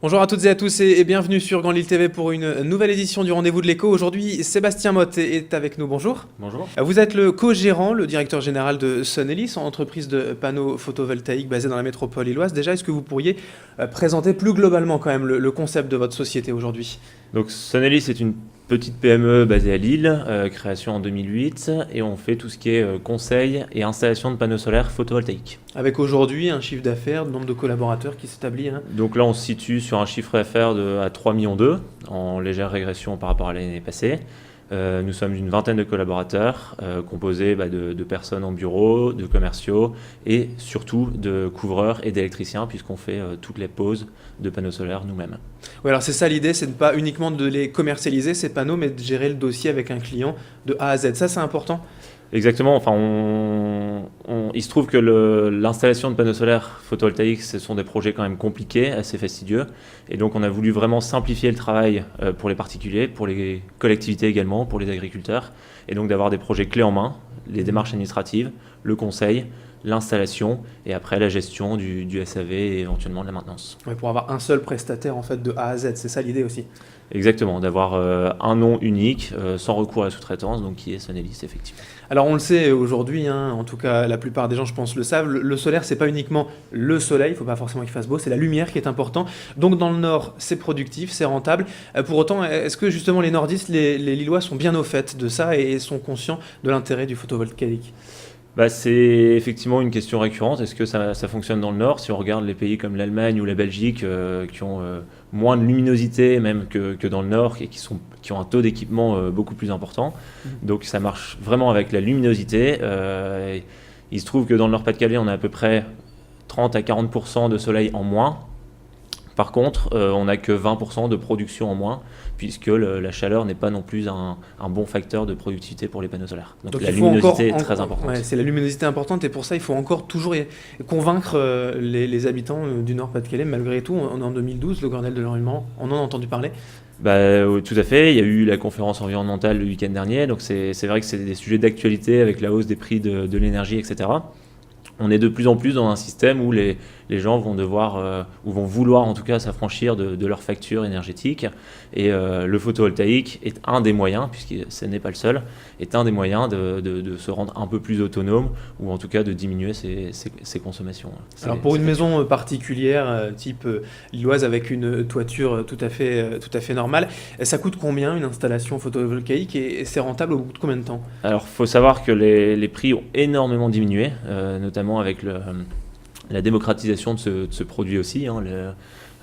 Bonjour à toutes et à tous et bienvenue sur Grand Lille TV pour une nouvelle édition du Rendez-vous de l'écho. Aujourd'hui, Sébastien Motte est avec nous. Bonjour. Bonjour. Vous êtes le co-gérant, le directeur général de Sonelis, entreprise de panneaux photovoltaïques basée dans la métropole lilloise. Déjà, est-ce que vous pourriez présenter plus globalement quand même le concept de votre société aujourd'hui? Donc Sonelis est une petite PME basée à Lille, création en 2008, et on fait tout ce qui est conseil et installation de panneaux solaires photovoltaïques. Avec aujourd'hui un chiffre d'affaires, nombre de collaborateurs qui s'établit. Donc là on se situe sur un chiffre d'affaires à 3,2 millions, en légère régression par rapport à l'année passée. Nous sommes une vingtaine de collaborateurs, composés de personnes en bureau, de commerciaux et surtout de couvreurs et d'électriciens, puisqu'on fait toutes les poses de panneaux solaires nous-mêmes. Oui, alors c'est ça l'idée, c'est de pas uniquement de les commercialiser ces panneaux, mais de gérer le dossier avec un client de A à Z. Ça, c'est important. Exactement, enfin, il se trouve que l'installation de panneaux solaires photovoltaïques, ce sont des projets quand même compliqués, assez fastidieux, et donc on a voulu vraiment simplifier le travail pour les particuliers, pour les collectivités également, pour les agriculteurs, et donc d'avoir des projets clés en main, les démarches administratives, le conseil, l'installation et après la gestion du SAV et éventuellement de la maintenance. Ouais, pour avoir un seul prestataire en fait de A à Z, c'est ça l'idée aussi. Exactement, d'avoir un nom unique, sans recours à la sous-traitance, donc qui est Sonelis effectivement. Alors on le sait aujourd'hui, en tout cas la plupart des gens je pense le savent, le solaire c'est pas uniquement le soleil, il ne faut pas forcément qu'il fasse beau, c'est la lumière qui est important. Donc dans le nord c'est productif, c'est rentable. Pour autant, est-ce que justement les nordistes, les Lillois sont bien au fait de ça et sont conscients de l'intérêt du photovoltaïque? C'est effectivement une question récurrente. Est-ce que ça fonctionne dans le Nord? Si on regarde les pays comme l'Allemagne ou la Belgique, qui ont moins de luminosité même que dans le Nord et qui ont un taux d'équipement beaucoup plus important. Donc ça marche vraiment avec la luminosité. Il se trouve que dans le Nord-Pas-de-Calais, on a à peu près 30 à 40% de soleil en moins. Par contre, on n'a que 20% de production en moins, puisque la chaleur n'est pas non plus un bon facteur de productivité pour les panneaux solaires. Donc la luminosité est très importante. Ouais, c'est la luminosité importante et pour ça, il faut encore toujours convaincre les habitants du Nord-Pas-de-Calais. Malgré tout, on est en 2012, le Grenelle de l'environnement, on en a entendu parler. Tout à fait, il y a eu la conférence environnementale le week-end dernier, donc c'est vrai que c'est des sujets d'actualité avec la hausse des prix de l'énergie, etc. On est de plus en plus dans un système où les gens vont devoir, ou vont vouloir en tout cas s'affranchir de leur facture énergétique. Et le photovoltaïque est un des moyens, puisque ce n'est pas le seul, est un des moyens de se rendre un peu plus autonome, ou en tout cas de diminuer ses consommations. Alors pour une maison particulière, type lilloise, avec une toiture tout à fait normale, ça coûte combien une installation photovoltaïque et c'est rentable au bout de combien de temps? Alors il faut savoir que les prix ont énormément diminué, notamment avec la démocratisation de ce produit aussi, où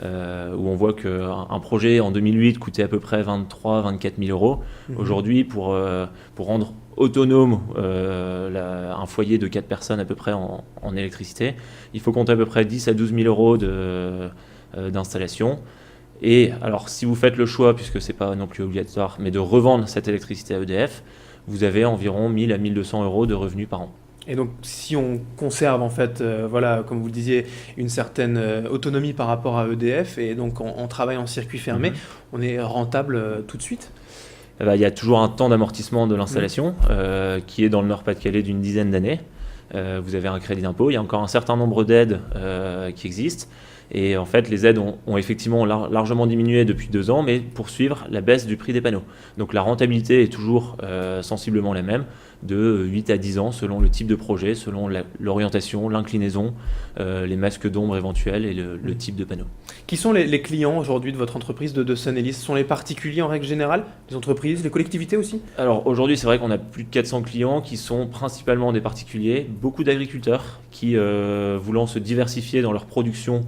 on voit qu'un projet en 2008 coûtait à peu près 23-24 000 euros. Aujourd'hui, pour rendre autonome un foyer de 4 personnes à peu près en électricité, il faut compter à peu près 10 à 12 000 euros d'installation. Et alors, si vous faites le choix, puisque ce n'est pas non plus obligatoire, mais de revendre cette électricité à EDF, vous avez environ 1000 à 1200 euros de revenus par an. Et donc, si on conserve, en fait, comme vous le disiez, une certaine autonomie par rapport à EDF, et donc on travaille en circuit fermé, on est rentable tout de suite? Il y a toujours un temps d'amortissement de l'installation qui est dans le Nord-Pas-de-Calais d'une dizaine d'années. Vous avez un crédit d'impôt, il y a encore un certain nombre d'aides qui existent. Et en fait, les aides ont effectivement largement diminué depuis 2 ans, mais poursuivre la baisse du prix des panneaux. Donc la rentabilité est toujours sensiblement la même, de 8 à 10 ans, selon le type de projet, selon l'orientation, l'inclinaison, les masques d'ombre éventuels et le type de panneau. Qui sont les clients aujourd'hui de votre entreprise de Sonelis? Ce sont les particuliers en règle générale, les entreprises, les collectivités aussi? Alors aujourd'hui, c'est vrai qu'on a plus de 400 clients qui sont principalement des particuliers, beaucoup d'agriculteurs qui, voulant se diversifier dans leur production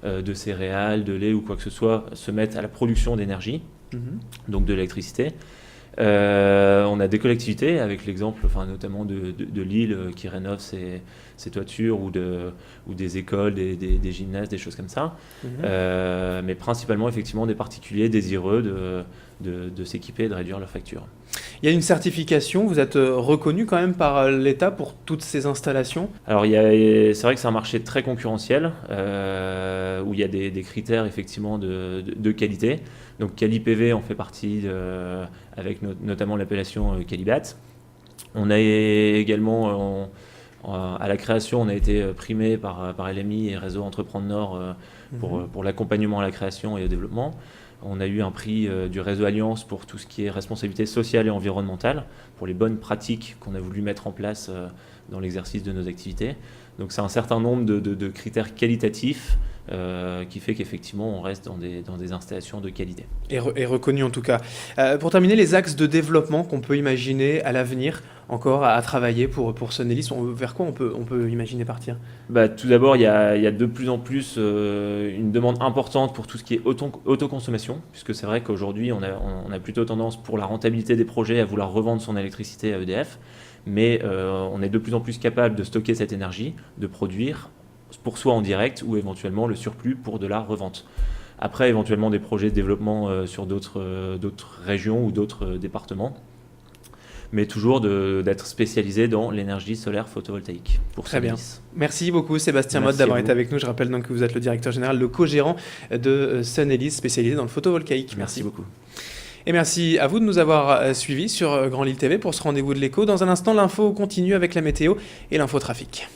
de céréales, de lait ou quoi que ce soit, se mettent à la production d'énergie, donc de l'électricité. On a des collectivités, avec l'exemple notamment de Lille qui rénove ses toitures ou des écoles, des gymnases, des choses comme ça. Mais principalement effectivement des particuliers désireux de s'équiper et de réduire leurs factures. Il y a une certification, vous êtes reconnu quand même par l'État pour toutes ces installations? Alors c'est vrai que c'est un marché très concurrentiel, où il y a des critères effectivement de qualité. Donc CaliPV en fait partie, avec notamment l'appellation Calibat. On a également À la création, on a été primé par LMI et Réseau Entreprendre Nord pour l'accompagnement à la création et au développement. On a eu un prix du Réseau Alliance pour tout ce qui est responsabilité sociale et environnementale, pour les bonnes pratiques qu'on a voulu mettre en place dans l'exercice de nos activités. Donc c'est un certain nombre de critères qualitatifs qui fait qu'effectivement on reste dans des installations de qualité. Et reconnu en tout cas. Pour terminer, les axes de développement qu'on peut imaginer à l'avenir encore à travailler pour Sonelis, vers quoi on peut imaginer partir? Tout d'abord, il y a de plus en plus une demande importante pour tout ce qui est autoconsommation, puisque c'est vrai qu'aujourd'hui on a plutôt tendance pour la rentabilité des projets à vouloir revendre son électricité à EDF, mais on est de plus en plus capable de stocker cette énergie, de produire pour soi en direct ou éventuellement le surplus pour de la revente. Après, éventuellement des projets de développement sur d'autres régions ou d'autres départements, mais toujours d'être spécialisé dans l'énergie solaire photovoltaïque pour Très bien. Sonelis. Merci beaucoup Sébastien Motte d'avoir été avec nous. Je rappelle donc que vous êtes le directeur général, le co-gérant de Sonelis spécialisé dans le photovoltaïque. Merci beaucoup. Et merci à vous de nous avoir suivis sur Grand Lille TV pour ce rendez-vous de l'écho. Dans un instant, l'info continue avec la météo et l'infotrafic.